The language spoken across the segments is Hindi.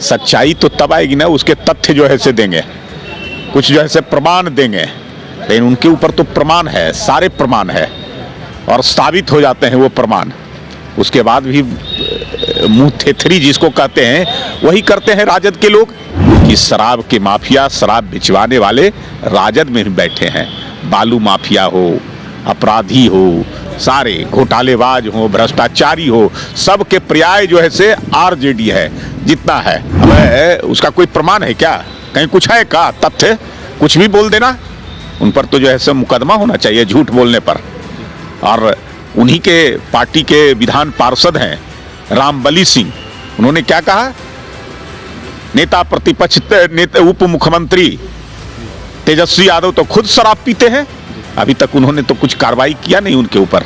सच्चाई तो तब आएगी ना, उसके तथ्य जो है से देंगे, कुछ जो है से प्रमाण देंगे, लेकिन उनके ऊपर तो प्रमाण है, सारे प्रमाण है और साबित हो जाते हैं वो प्रमाण। उसके बाद भी मुंह थेथरी जिसको कहते हैं वही करते हैं राजद के लोग कि शराब के माफिया, शराब बिचवाने वाले राजद में ही बैठे हैं। बालू माफिया हो, अपराधी हो, सारे घोटालेबाज हो, भ्रष्टाचारी हो, सब के पर्याय जो है से आरजेडी है जितना है। अब उसका कोई प्रमाण है क्या? कहीं कुछ है का तथ्य? कुछ भी बोल देना। उन पर तो जो है से मुकदमा होना चाहिए झूठ बोलने पर। और उन्हीं के पार्टी के विधान पार्षद हैं रामबली सिंह, उन्होंने क्या कहा? नेता प्रतिपक्ष नेता उप मुख्यमंत्री तेजस्वी यादव तो खुद शराब पीते हैं, अभी तक उन्होंने तो कुछ कार्रवाई किया नहीं उनके ऊपर।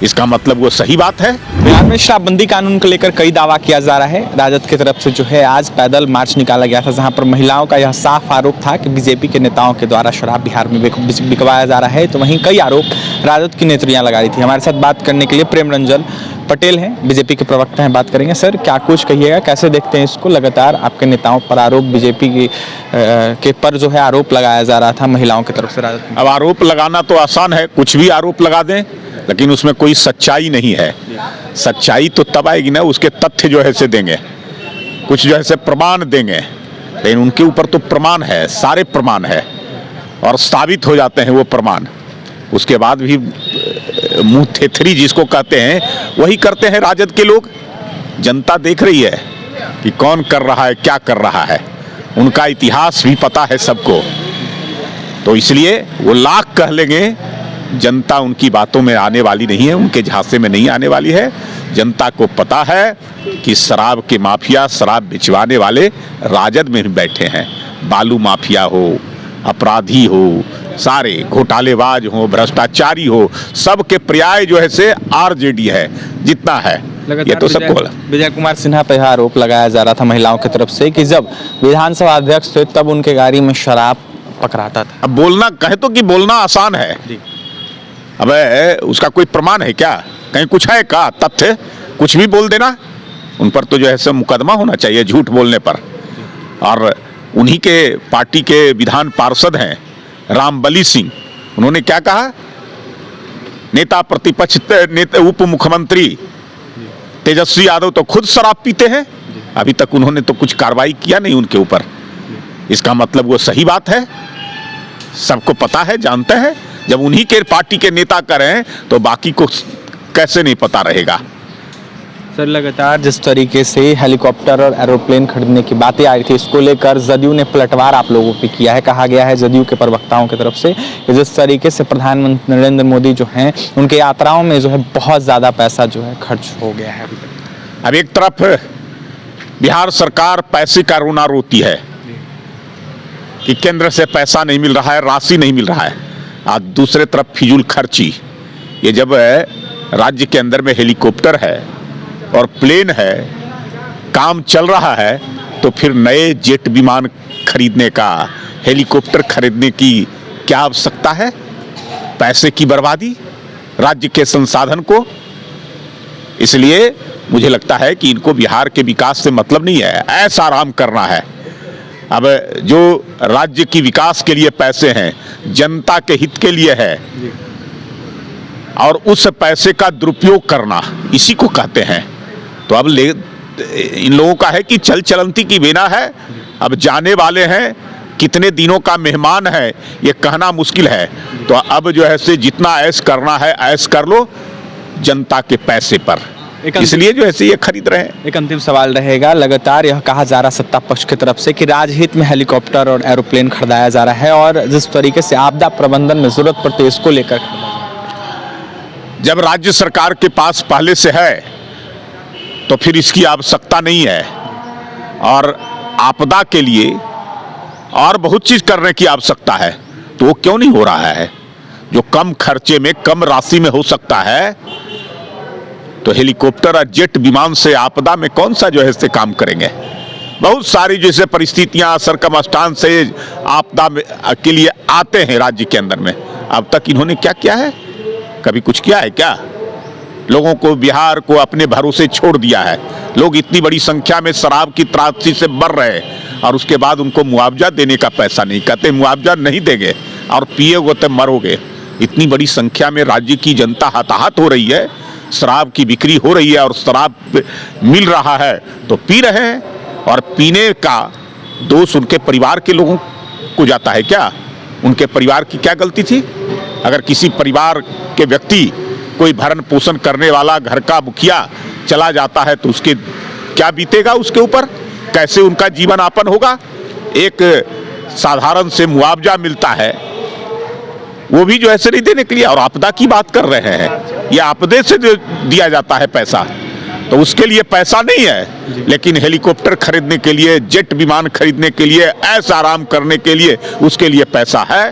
इसका मतलब वो सही बात है। बिहार में शराबबंदी कानून को लेकर कई दावा किया जा रहा है। राजद की तरफ से जो है आज पैदल मार्च निकाला गया था, जहां पर महिलाओं का यह साफ आरोप था कि बीजेपी के नेताओं के द्वारा शराब बिहार में बिकवाया जा रहा है। तो वहीं कई आरोप राजद की नेत्रियां लगा रही थी। हमारे साथ बात करने के लिए प्रेम रंजन पटेल हैं, बीजेपी के प्रवक्ता हैं, बात करेंगे। सर, क्या कुछ कहिएगा, कैसे देखते हैं इसको? लगातार आपके नेताओं पर आरोप, बीजेपी के पर जो है आरोप लगाया जा रहा था महिलाओं की तरफ से राजद। अब आरोप लगाना तो आसान है, कुछ भी आरोप लगा दें, लेकिन उसमें कोई सच्चाई नहीं है। सच्चाई तो तब आएगी ना, उसके तथ्य जो है से देंगे, कुछ जो है से प्रमाण देंगे, लेकिन उनके ऊपर तो प्रमाण है, सारे प्रमाण है और साबित हो जाते हैं वो प्रमाण। उसके बाद भी मुंह थेथरी जिसको कहते हैं वही करते हैं राजद के लोग। जनता देख रही है कि कौन कर रहा है, क्या कर रहा है, उनका इतिहास भी पता है सबको। तो इसलिए वो लाख कह लेंगे, जनता उनकी बातों में आने वाली नहीं है, उनके झांसे में नहीं आने वाली है। जनता को पता है कि शराब के माफिया, शराब बिचवाने वाले राजद में ही बैठे हैं। बालू माफिया हो, अपराधी हो, सारे घोटालेबाज हो, भ्रष्टाचारी हो, सब के पर्याय जो है से आरजेडी है जितना है। ये तो सबको बोला। विजय कुमार सिन्हा पर आरोप लगाया जा रहा था महिलाओं की तरफ से कि जब विधानसभा अध्यक्ष थे तब उनके गाड़ी में शराब पकड़ाता था। अब बोलना कहे तो कि बोलना आसान है, अब उसका कोई प्रमाण है क्या? कहीं कुछ है का तथ्य? कुछ भी बोल देना। उन पर तो जो है से मुकदमा होना चाहिए झूठ बोलने पर। और उन्हीं के पार्टी के विधान पार्षद हैं रामबली सिंह, उन्होंने क्या कहा? नेता प्रतिपक्ष नेता उप मुख्यमंत्री तेजस्वी यादव तो खुद शराब पीते हैं, अभी तक उन्होंने तो कुछ कार्रवाई किया नहीं उनके ऊपर। इसका मतलब वो सही बात है, सबको पता है, जानते हैं। जब उन्हीं के पार्टी के नेता करें तो बाकी को कैसे नहीं पता रहेगा? सर, लगातार जिस तरीके से हेलीकॉप्टर और एरोप्लेन खरीदने की बातें आ रही थी, इसको लेकर जदयू ने पलटवार आप लोगों पे किया है। कहा गया है जदयू के प्रवक्ताओं की तरफ से कि जिस तरीके से प्रधानमंत्री नरेंद्र मोदी जो हैं उनके यात्राओं में जो है बहुत ज़्यादा पैसा जो है खर्च हो गया है। अब एक तरफ बिहार सरकार पैसे का रोना रोती है कि केंद्र से पैसा नहीं मिल रहा है, राशि नहीं मिल रहा है। आज दूसरे तरफ फिजूल खर्ची। ये जब राज्य के अंदर में हेलीकॉप्टर है और प्लेन है, काम चल रहा है, तो फिर नए जेट विमान खरीदने का, हेलीकॉप्टर खरीदने की क्या आवश्यकता है? पैसे की बर्बादी, राज्य के संसाधन को। इसलिए मुझे लगता है कि इनको बिहार के विकास से मतलब नहीं है, ऐसा आराम करना है। अब जो राज्य की विकास के लिए पैसे हैं, जनता के हित के लिए है, और उस पैसे का दुरुपयोग करना, इसी को कहते हैं। तो अब इन लोगों का है कि चल चलंती की बेना है। अब जाने वाले हैं, कितने दिनों का मेहमान है ये कहना मुश्किल है। तो अब जो है से जितना ऐश करना है ऐश कर लो जनता के पैसे पर, इसलिए जो है ये खरीद रहे हैं। एक अंतिम सवाल रहेगा, लगातार यह कहा जा रहा सत्ता पक्ष की तरफ से कि राजहित में हेलीकॉप्टर और एरोप्लेन खरीदाया जा रहा है और जिस तरीके से आपदा प्रबंधन में जरूरत पड़ती है इसको लेकर। जब राज्य सरकार के पास पहले से है तो फिर इसकी आवश्यकता नहीं है। और आपदा के लिए और बहुत चीज करने की आवश्यकता है, तो वो क्यों नहीं हो रहा है? जो कम खर्चे में, कम राशि में हो सकता है, तो हेलीकॉप्टर और जेट विमान से आपदा में कौन सा जो है इससे काम करेंगे? बहुत सारी जैसे परिस्थितियां, सरकमस्टांस से आपदा के लिए आते हैं राज्य के अंदर में। अब तक इन्होंने क्या किया है? कभी कुछ किया है क्या? लोगों को, बिहार को अपने भरोसे छोड़ दिया है। लोग इतनी बड़ी संख्या में शराब की त्रासदी से मर रहे हैं और उसके बाद उनको मुआवजा देने का पैसा नहीं, कहते मुआवजा नहीं देंगे और पिएगो तो मरोगे। इतनी बड़ी संख्या में राज्य की जनता हताहत हो रही है, शराब की बिक्री हो रही है और शराब मिल रहा है तो पी रहे हैं, और पीने का दोष उनके परिवार के लोगों को जाता है क्या? उनके परिवार की क्या गलती थी? अगर किसी परिवार के व्यक्ति, कोई भरण पोषण करने वाला घर का मुखिया चला जाता है तो उसके क्या बीतेगा, उसके ऊपर कैसे उनका जीवन यापन होगा? एक साधारण से मुआवजा मिलता है, वो भी जो ऐसे नहीं देने के लिए, और आपदा की बात कर रहे हैं, यह आपदे से दिया जाता है पैसा, तो उसके लिए पैसा नहीं है। लेकिन हेलीकॉप्टर खरीदने के लिए, जेट विमान खरीदने के लिए, ऐसा आराम करने के लिए, उसके लिए पैसा है।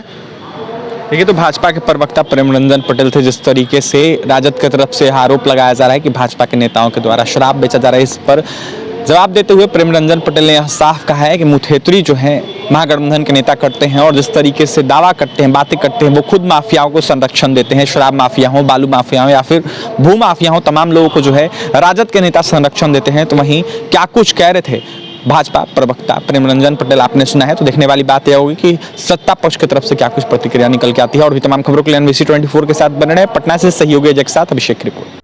देखिए, तो भाजपा के प्रवक्ता प्रेम रंजन पटेल थे। जिस तरीके से राजद की तरफ से आरोप लगाया जा रहा है कि भाजपा के नेताओं के द्वारा शराब बेचा जा रहा है, इस पर जवाब देते हुए प्रेम रंजन पटेल ने यह साफ कहा है कि मुथेत्री जो है महागठबंधन के नेता करते हैं और जिस तरीके से दावा करते हैं, बातें करते हैं, वो खुद माफियाओं को संरक्षण देते हैं। शराब माफिया हो, बालू माफिया हो या फिर भू माफिया हो, तमाम लोगों को जो है राजद के नेता संरक्षण देते हैं। तो वहीं क्या कुछ कह रहे थे भाजपा प्रवक्ता प्रेम रंजन पटेल, आपने सुना है। तो देखने वाली बात यह होगी कि सत्ता पक्ष की तरफ से क्या कुछ प्रतिक्रिया निकल के आती है। और भी तमाम खबरों के लिए NBC 24 के साथ बने रहे। पटना से सहयोगी अजय के साथ अभिषेक रिपोर्ट।